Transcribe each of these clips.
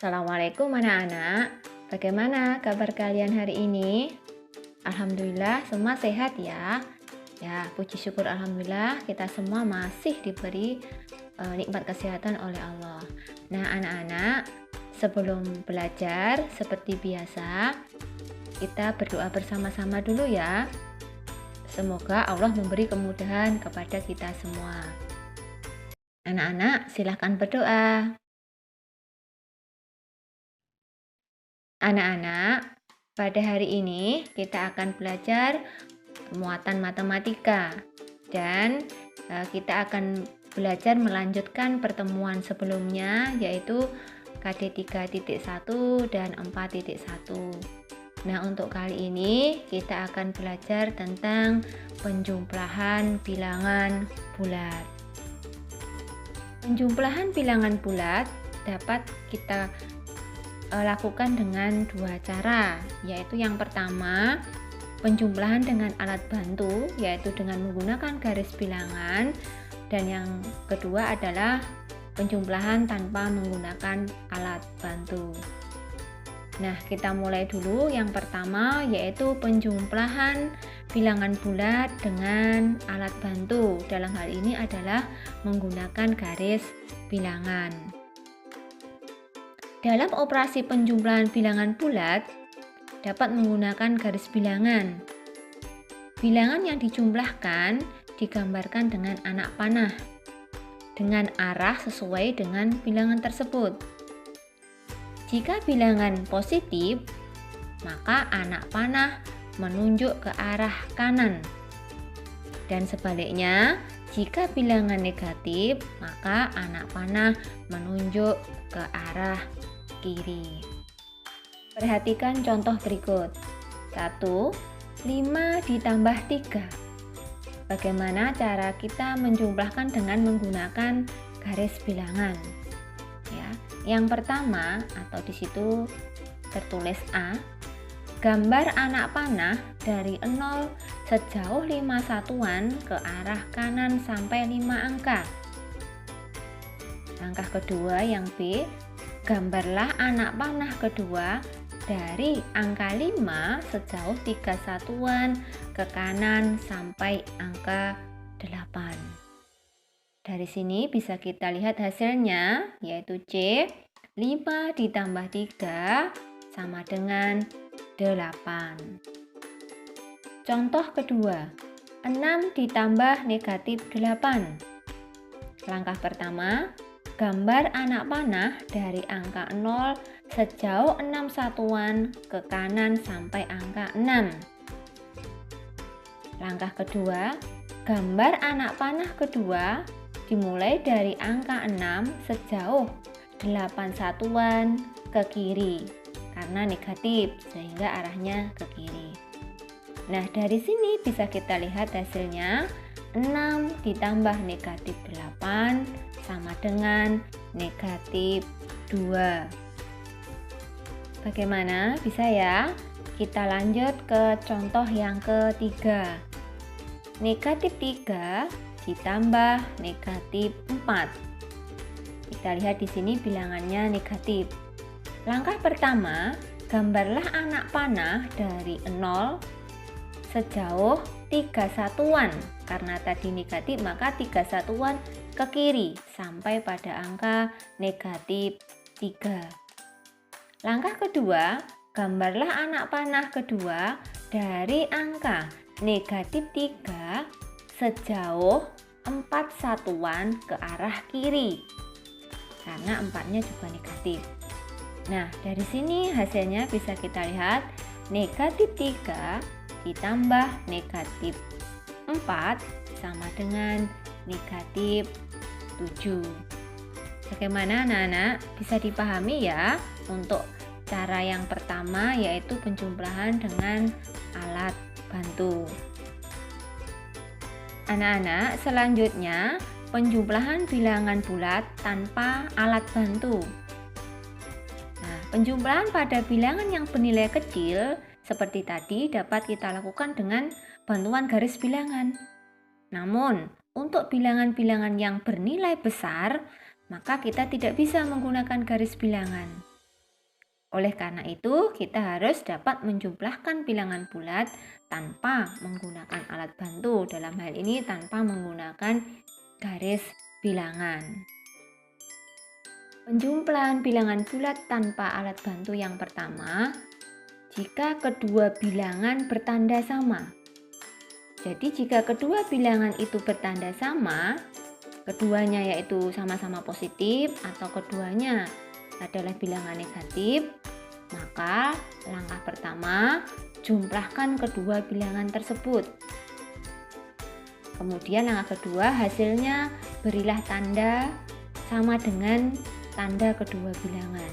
Assalamualaikum anak-anak. Bagaimana kabar kalian hari ini? Alhamdulillah semua sehat ya. Ya, puji syukur alhamdulillah kita semua masih diberi nikmat kesehatan oleh Allah. Nah, anak-anak, sebelum belajar seperti biasa, kita berdoa bersama-sama dulu ya. Semoga Allah memberi kemudahan kepada kita semua. Anak-anak, silahkan berdoa. Anak-anak, pada hari ini kita akan belajar muatan matematika dan kita akan belajar melanjutkan pertemuan sebelumnya yaitu KD 3.1 dan 4.1. Nah, untuk kali ini kita akan belajar tentang penjumlahan bilangan bulat. Penjumlahan bilangan bulat dapat kita lakukan dengan dua cara, yaitu yang pertama penjumlahan dengan alat bantu, yaitu dengan menggunakan garis bilangan, dan yang kedua adalah penjumlahan tanpa menggunakan alat bantu. Nah, kita mulai dulu yang pertama, yaitu penjumlahan bilangan bulat dengan alat bantu. Dalam hal ini adalah menggunakan garis bilangan. Dalam operasi penjumlahan bilangan bulat, dapat menggunakan garis bilangan. Bilangan yang dijumlahkan digambarkan dengan anak panah, dengan arah sesuai dengan bilangan tersebut. Jika bilangan positif, maka anak panah menunjuk ke arah kanan. Dan sebaliknya, jika bilangan negatif, maka anak panah menunjuk ke arah kiri. Perhatikan contoh berikut. 1. 5 ditambah 3. Bagaimana cara kita menjumlahkan dengan menggunakan garis bilangan? Ya, yang pertama atau di situ tertulis A, gambar anak panah dari 0 sejauh 5 satuan ke arah kanan sampai 5 angka. Langkah kedua yang B, gambarlah anak panah kedua dari angka 5 sejauh 3 satuan ke kanan sampai angka 8. Dari sini bisa kita lihat hasilnya, yaitu C, 5 ditambah 3 sama dengan 8. Contoh kedua, 6 ditambah negatif 8. Langkah pertama, gambar anak panah dari angka 0 sejauh 6 satuan ke kanan sampai angka 6. Langkah kedua, gambar anak panah kedua dimulai dari angka 6 sejauh 8 satuan ke kiri karena negatif sehingga arahnya ke kiri. Nah, dari sini bisa kita lihat hasilnya 6 ditambah negatif 8 sama dengan negatif 2. Bagaimana? Bisa ya? Kita lanjut ke contoh yang ketiga. Negatif 3 ditambah negatif 4. Kita lihat di sini bilangannya negatif. Langkah pertama, gambarlah anak panah dari 0 sejauh 3 satuan. Karena tadi negatif, maka 3 satuan ke kiri sampai pada angka negatif 3. Langkah kedua, gambarlah anak panah kedua dari angka negatif 3 sejauh 4 satuan ke arah kiri. Karena 4-nya juga negatif. Nah, dari sini hasilnya bisa kita lihat negatif 3 ditambah negatif 4 sama dengan negatif 7. Bagaimana anak-anak? Bisa dipahami ya untuk cara yang pertama yaitu penjumlahan dengan alat bantu. Anak-anak, selanjutnya penjumlahan bilangan bulat tanpa alat bantu. Nah, penjumlahan pada bilangan yang bernilai kecil seperti tadi dapat kita lakukan dengan bantuan garis bilangan. Namun, untuk bilangan-bilangan yang bernilai besar, maka kita tidak bisa menggunakan garis bilangan. Oleh karena itu, kita harus dapat menjumlahkan bilangan bulat tanpa menggunakan alat bantu. Dalam hal ini tanpa menggunakan garis bilangan. Penjumlahan bilangan bulat tanpa alat bantu yang pertama, jika kedua bilangan bertanda sama. Jadi jika kedua bilangan itu bertanda sama, keduanya yaitu sama-sama positif atau keduanya adalah bilangan negatif, maka langkah pertama, jumlahkan kedua bilangan tersebut. Kemudian langkah kedua, hasilnya berilah tanda sama dengan tanda kedua bilangan.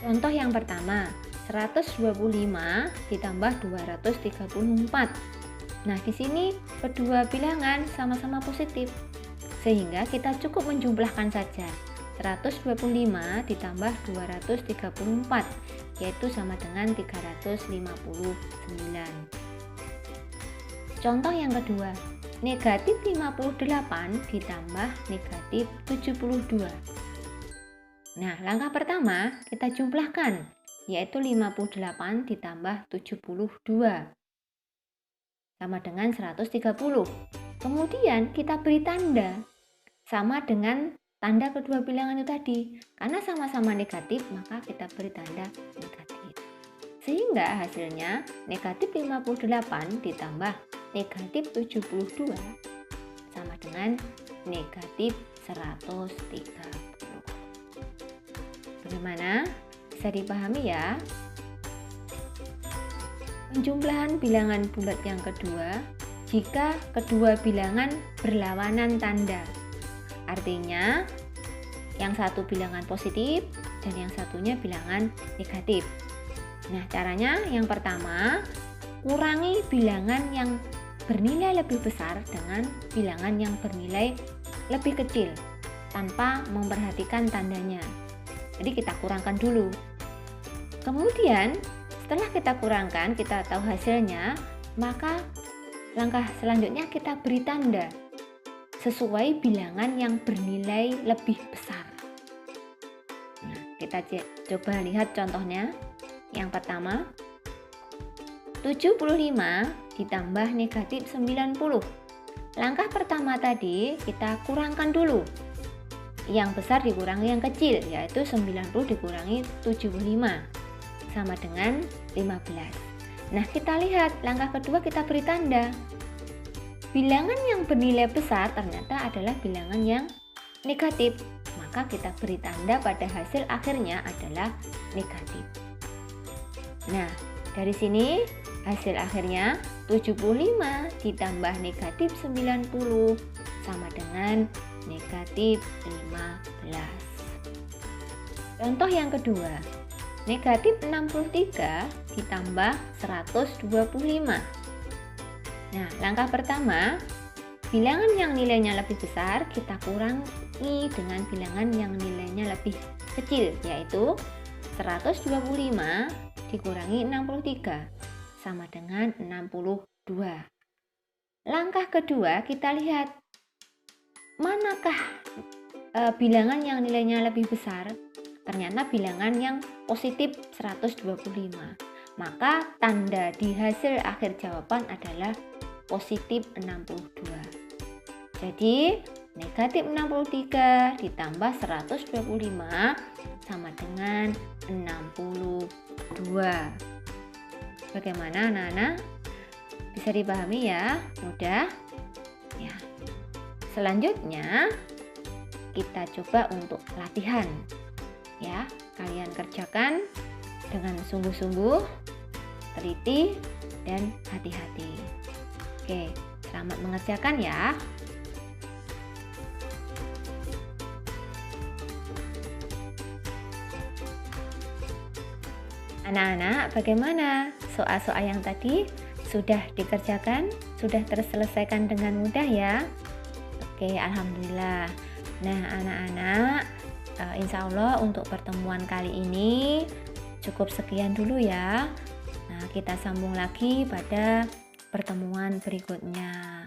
Contoh yang pertama, 125 ditambah 234. Nah, di sini kedua bilangan sama-sama positif, sehingga kita cukup menjumlahkan saja. 125 ditambah 234, yaitu sama dengan 359. Contoh yang kedua, negatif 58 ditambah negatif 72. Nah, langkah pertama kita jumlahkan, yaitu 58 ditambah 72 sama dengan 130. Kemudian kita beri tanda sama dengan tanda kedua bilangan itu tadi. Karena sama-sama negatif, maka kita beri tanda negatif. Sehingga hasilnya negatif 58 ditambah negatif 72 sama dengan negatif 130. Bagaimana? Bisa dipahami ya? Penjumlahan bilangan bulat yang kedua, jika kedua bilangan berlawanan tanda. Artinya, yang satu bilangan positif dan yang satunya bilangan negatif. Nah, caranya yang pertama, kurangi bilangan yang bernilai lebih besar dengan bilangan yang bernilai lebih kecil tanpa memperhatikan tandanya. Jadi kita kurangkan dulu. Kemudian setelah kita kurangkan, kita tahu hasilnya, maka langkah selanjutnya kita beri tanda sesuai bilangan yang bernilai lebih besar. Nah, kita coba lihat contohnya. Yang pertama, 75 ditambah negatif 90. Langkah pertama tadi kita kurangkan dulu. Yang besar dikurangi yang kecil, yaitu 90 dikurangi 75 sama dengan 15. Nah, kita lihat langkah kedua, kita beri tanda. Bilangan yang bernilai besar ternyata adalah bilangan yang negatif, maka kita beri tanda pada hasil akhirnya adalah negatif. Nah, dari sini hasil akhirnya 75 ditambah negatif 90 sama dengan negatif 15. Contoh yang kedua, negatif 63 ditambah 125. Nah, langkah pertama, bilangan yang nilainya lebih besar kita kurangi dengan bilangan yang nilainya lebih kecil, yaitu 125 dikurangi 63 sama dengan 62. Langkah kedua, kita lihat manakah bilangan yang nilainya lebih besar. Ternyata bilangan yang positif 125. Maka tanda di hasil akhir jawaban adalah positif 62. Jadi negatif 63 ditambah 125 sama dengan 62. Bagaimana anak-anak? Bisa dipahami ya? Mudah? Ya. Selanjutnya kita coba untuk latihan. Ya, kalian kerjakan dengan sungguh-sungguh, teliti, dan hati-hati. Oke, selamat mengerjakan ya. Anak-anak, bagaimana? Soal-soal yang tadi sudah dikerjakan? Sudah terselesaikan dengan mudah ya? Oke, alhamdulillah. Nah, anak-anak, insya Allah untuk pertemuan kali ini cukup sekian dulu ya. Nah, kita sambung lagi pada pertemuan berikutnya.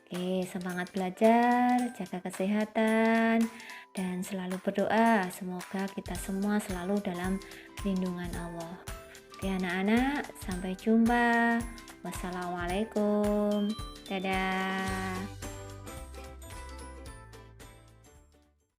Oke, semangat belajar, jaga kesehatan, dan selalu berdoa semoga kita semua selalu dalam lindungan Allah. Oke anak-anak, sampai jumpa. Wassalamualaikum. Dadah.